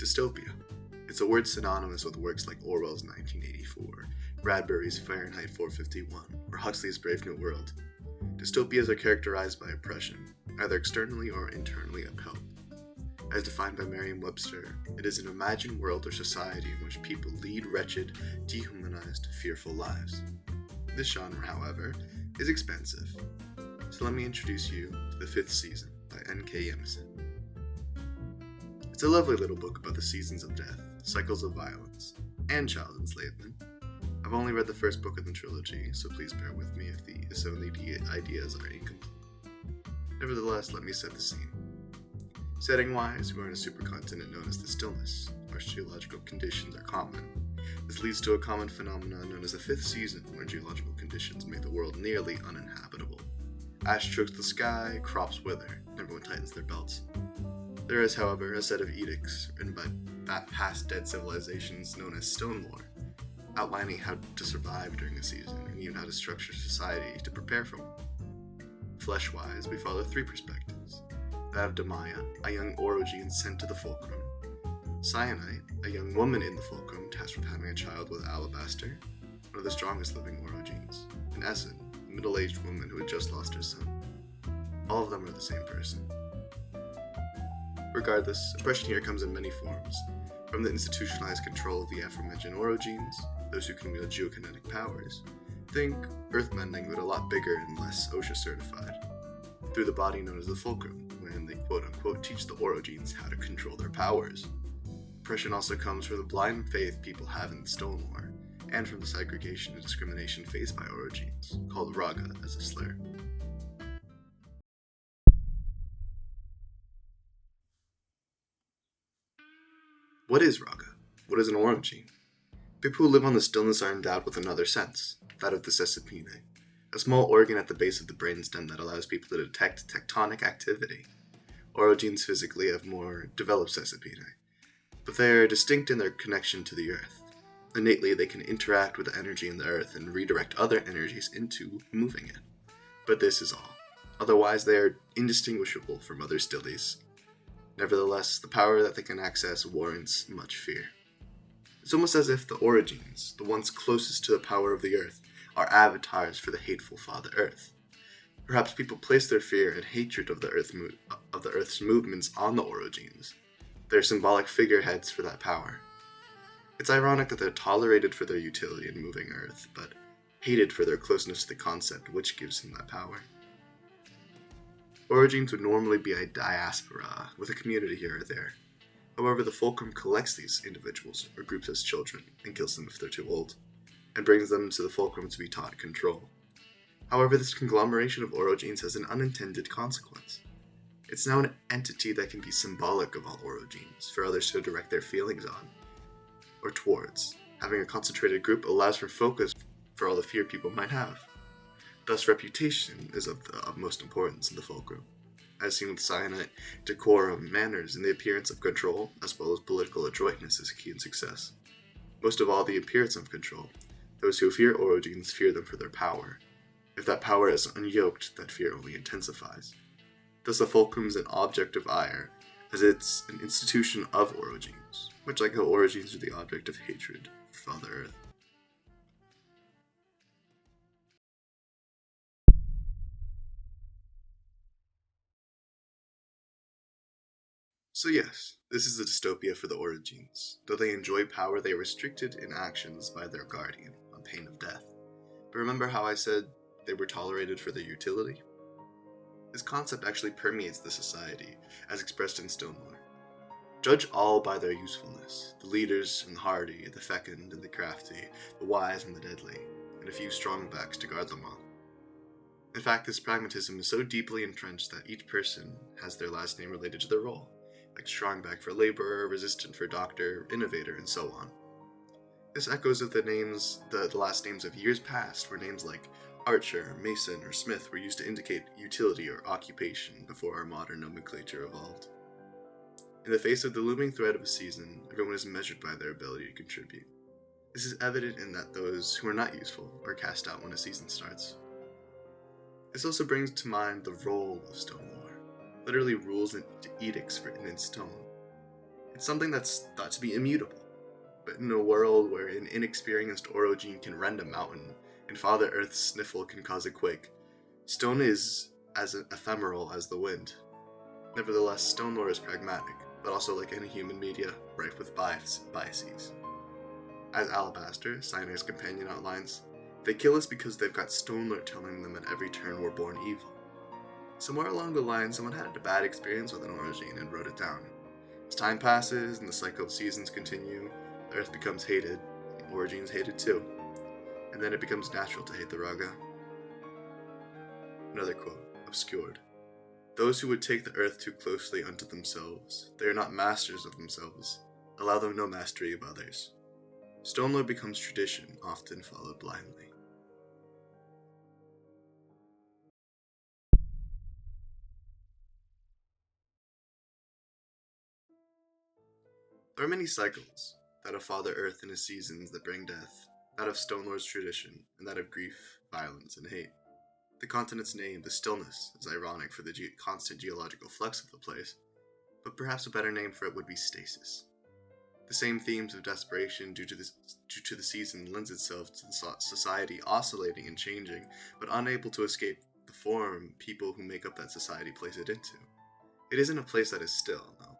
Dystopia. It's a word synonymous with works like Orwell's 1984, Bradbury's Fahrenheit 451, or Huxley's Brave New World. Dystopias are characterized by oppression, either externally or internally upheld. As defined by Merriam-Webster, it is an imagined world or society in which people lead wretched, dehumanized, fearful lives. This genre, however, is expensive, so let me introduce you to the 5th season by N.K. Jemisin. It's a lovely little book about the seasons of death, cycles of violence, and child enslavement. I've only read the first book in the trilogy, so please bear with me if some of the ideas are incomplete. Nevertheless, let me set the scene. Setting-wise, we're in a supercontinent known as the Stillness. Harsh geological conditions are common. This leads to a common phenomenon known as the 5th season, where geological conditions make the world nearly uninhabitable. Ash chokes the sky, crops wither, and everyone tightens their belts. There is, however, a set of edicts written by past dead civilizations known as Stone Lore, outlining how to survive during the season and even how to structure society to prepare for one. Flesh-wise, we follow 3 perspectives. That of Demaya, a young orogene sent to the Fulcrum; Cyanite, a young woman in the Fulcrum tasked with having a child with Alabaster, one of the strongest living orogenes; and Essen, a middle-aged woman who had just lost her son. All of them are the same person. Regardless, oppression here comes in many forms, from the institutionalized control of the aforementioned orogenes, those who can wield geokinetic powers. Think earthbending, but a lot bigger and less OSHA certified, through the body known as the Fulcrum, when they quote-unquote teach the orogenes how to control their powers. Oppression also comes from the blind faith people have in the Stone Lore, and from the segregation and discrimination faced by orogenes, called Raga as a slur. What is Raga? What is an orogene? People who live on the Stillness are endowed with another sense, that of the necessitate, a small organ at the base of the brainstem that allows people to detect tectonic activity. Orogenes physically have more developed necessitate, but they are distinct in their connection to the Earth. Innately, they can interact with the energy in the Earth and redirect other energies into moving it. But this is all. Otherwise, they are indistinguishable from other stillies. Nevertheless, the power that they can access warrants much fear. It's almost as if the orogenes, the ones closest to the power of the Earth, are avatars for the hateful Father Earth. Perhaps people place their fear and hatred of the Earth's movements on the orogenes. They're symbolic figureheads for that power. It's ironic that they're tolerated for their utility in moving Earth, but hated for their closeness to the concept which gives them that power. Orogenes would normally be a diaspora, with a community here or there. However, the Fulcrum collects these individuals or groups as children and kills them if they're too old, and brings them to the Fulcrum to be taught control. However, this conglomeration of orogenes has an unintended consequence. It's now an entity that can be symbolic of all orogenes, for others to direct their feelings on, or towards. Having a concentrated group allows for focus for all the fear people might have. Thus, reputation is of the utmost importance in the Fulcrum. As seen with Cyanite, decorum, manners, and the appearance of control, as well as political adroitness, is key in success. Most of all, the appearance of control. Those who fear orogenes fear them for their power. If that power is unyoked, that fear only intensifies. Thus, the Fulcrum is an object of ire, as it's an institution of orogenes, much like how orogenes are the object of hatred for Father Earth. So yes, this is a dystopia for the orogenes. Though they enjoy power, they are restricted in actions by their guardian, on pain of death. But remember how I said they were tolerated for their utility? This concept actually permeates the society, as expressed in Stone Lore. Judge all by their usefulness, the leaders and the hardy, the fecund and the crafty, the wise and the deadly, and a few strong backs to guard them all. In fact, this pragmatism is so deeply entrenched that each person has their last name related to their role, like strongback for laborer, resistant for doctor, innovator, and so on. This echoes with the last names of years past, where names like Archer, Mason, or Smith were used to indicate utility or occupation before our modern nomenclature evolved. In the face of the looming threat of a season, everyone is measured by their ability to contribute. This is evident in that those who are not useful are cast out when a season starts. This also brings to mind the role of Stone Lore, literally rules and edicts written in stone. It's something that's thought to be immutable. But in a world where an inexperienced orogene can rend a mountain, and Father Earth's sniffle can cause a quake, stone is as ephemeral as the wind. Nevertheless, stone lore is pragmatic, but also, like any human media, rife with biases. As Alabaster, Cyanite's companion, outlines, they kill us because they've got stone lore telling them at every turn we're born evil. Somewhere along the line, someone had a bad experience with an orogene and wrote it down. As time passes and the cycle of seasons continue, the Earth becomes hated, and the orogene's hated too. And then it becomes natural to hate the Raga. Another quote, obscured. Those who would take the Earth too closely unto themselves, they are not masters of themselves. Allow them no mastery of others. Stone lore becomes tradition, often followed blindly. There are many cycles, that of Father Earth and his seasons that bring death, that of Stone Lore's tradition, and that of grief, violence, and hate. The continent's name, the stillness, is ironic for the constant geological flux of the place, but perhaps a better name for it would be stasis. The same themes of desperation due to the season lends itself to the society oscillating and changing, but unable to escape the form people who make up that society place it into. It isn't a place that is still, no.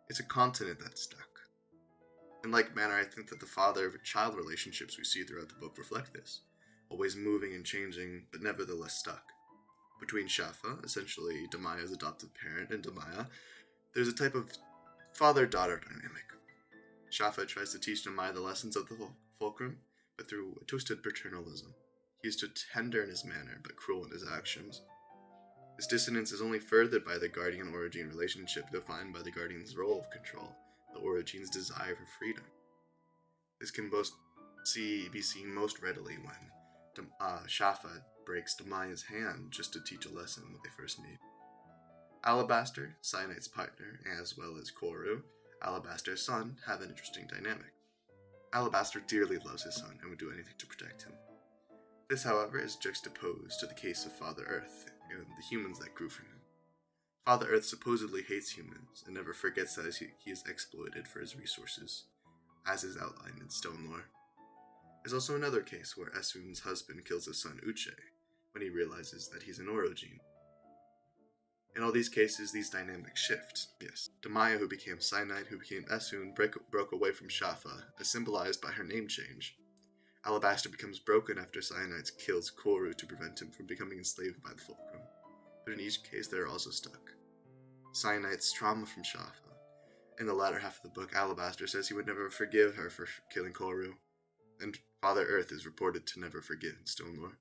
It's a continent that's stuck. In like manner, I think that the father-child relationships we see throughout the book reflect this, always moving and changing, but nevertheless stuck. Between Shafa, essentially Damaya's adoptive parent, and Damaya, there's a type of father-daughter dynamic. Shafa tries to teach Damaya the lessons of the fulcrum, but through a twisted paternalism. He is too tender in his manner, but cruel in his actions. This dissonance is only furthered by the guardian-orogene relationship defined by the guardian's role of control, the orogene's desire for freedom. This can be seen most readily when Shafa breaks Damaya's hand just to teach a lesson that they first meet. Alabaster, Cyanite's partner, as well as Koru, Alabaster's son, have an interesting dynamic. Alabaster dearly loves his son and would do anything to protect him. This, however, is juxtaposed to the case of Father Earth and the humans that grew from him. Father Earth supposedly hates humans and never forgets that he is exploited for his resources, as is outlined in Stone Lore. There's also another case where Esun's husband kills his son Uche when he realizes that he's an orogene. In all these cases, these dynamics shift, yes. Damaya, who became Cyanite, who became Esun, broke away from Shafa, as symbolized by her name change. Alabaster becomes broken after Cyanite kills Koru to prevent him from becoming enslaved by the fulcrum. But in each case, they are also stuck. Cyanite's trauma from Shafa. In the latter half of the book, Alabaster says he would never forgive her for killing Koru, and Father Earth is reported to never forgive in Stone Lore.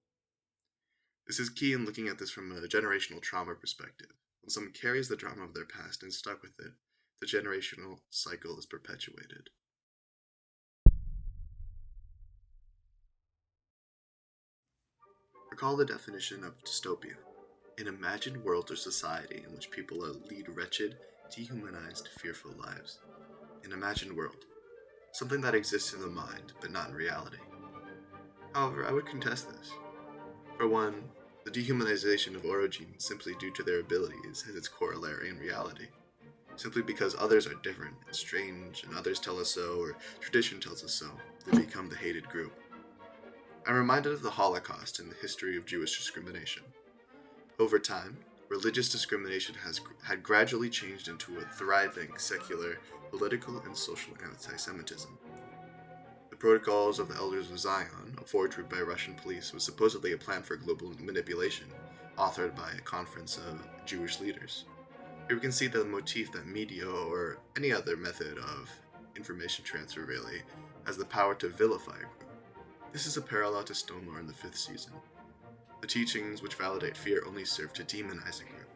This is key in looking at this from a generational trauma perspective. When someone carries the trauma of their past and is stuck with it, the generational cycle is perpetuated. Recall the definition of dystopia: an imagined world or society in which people lead wretched, dehumanized, fearful lives. An imagined world. Something that exists in the mind, but not in reality. However, I would contest this. For one, the dehumanization of orogenes simply due to their abilities has its corollary in reality. Simply because others are different and strange, and others tell us so, or tradition tells us so, they become the hated group. I'm reminded of the Holocaust and the history of Jewish discrimination. Over time, religious discrimination had gradually changed into a thriving, secular, political, and social anti-Semitism. The Protocols of the Elders of Zion, a forgery by Russian police, was supposedly a plan for global manipulation, authored by a conference of Jewish leaders. Here we can see the motif that media, or any other method of information transfer really, has the power to vilify a group. This is a parallel to Stone Lore in the 5th season. The teachings which validate fear only serve to demonize a group.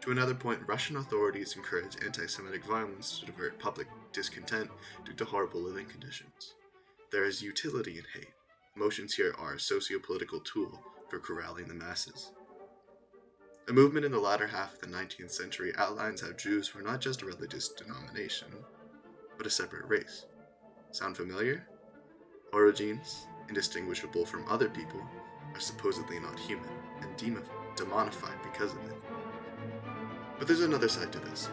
To another point, Russian authorities encourage anti-Semitic violence to divert public discontent due to horrible living conditions. There is utility in hate. Emotions here are a socio-political tool for corralling the masses. The movement in the latter half of the 19th century outlines how Jews were not just a religious denomination, but a separate race. Sound familiar? Orogenes, indistinguishable from other people, are supposedly not human, and demonified because of it. But there's another side to this.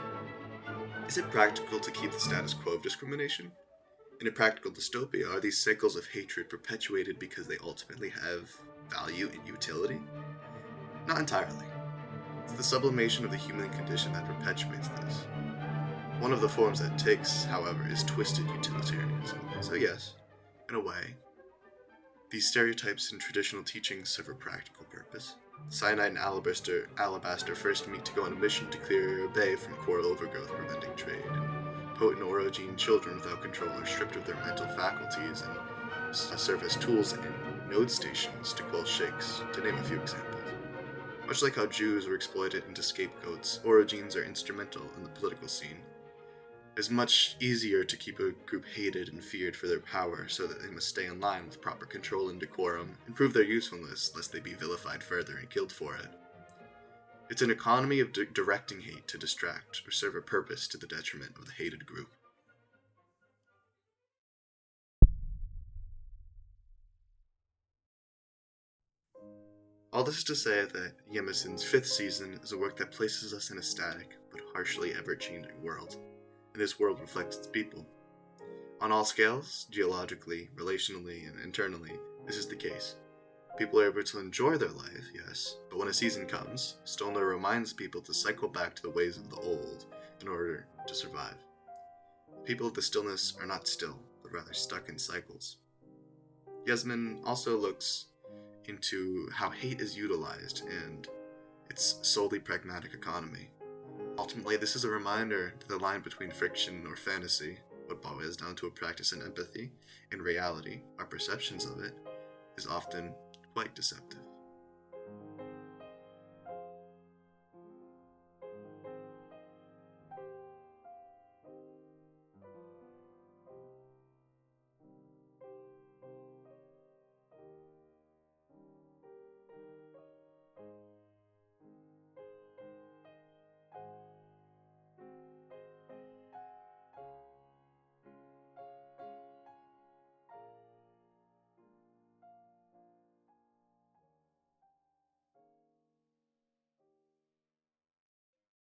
Is it practical to keep the status quo of discrimination? In a practical dystopia, are these cycles of hatred perpetuated because they ultimately have value and utility? Not entirely. It's the sublimation of the human condition that perpetuates this. One of the forms that takes, however, is twisted utilitarianism. So yes, in a way, these stereotypes in traditional teachings serve a practical purpose. Cyanide and alabaster first meet to go on a mission to clear a bay from coral overgrowth preventing trade, and potent orogene children without control are stripped of their mental faculties and serve as tools in node stations to quell shakes, to name a few examples. Much like how Jews were exploited into scapegoats, orogenes are instrumental in the political scene. It's much easier to keep a group hated and feared for their power so that they must stay in line with proper control and decorum and prove their usefulness lest they be vilified further and killed for it. It's an economy of directing hate to distract or serve a purpose to the detriment of the hated group. All this is to say that Jemisin's 5th season is a work that places us in a static but harshly ever-changing world, and this world reflects its people. On all scales, geologically, relationally, and internally, this is the case. People are able to enjoy their life, yes, but when a season comes, Stoner reminds people to cycle back to the ways of the old in order to survive. People of the stillness are not still, but rather stuck in cycles. Jemisin also looks into how hate is utilized and its solely pragmatic economy. Ultimately, this is a reminder that the line between fiction or fantasy, what boils down to a practice in empathy, and reality, our perceptions of it, is often quite deceptive.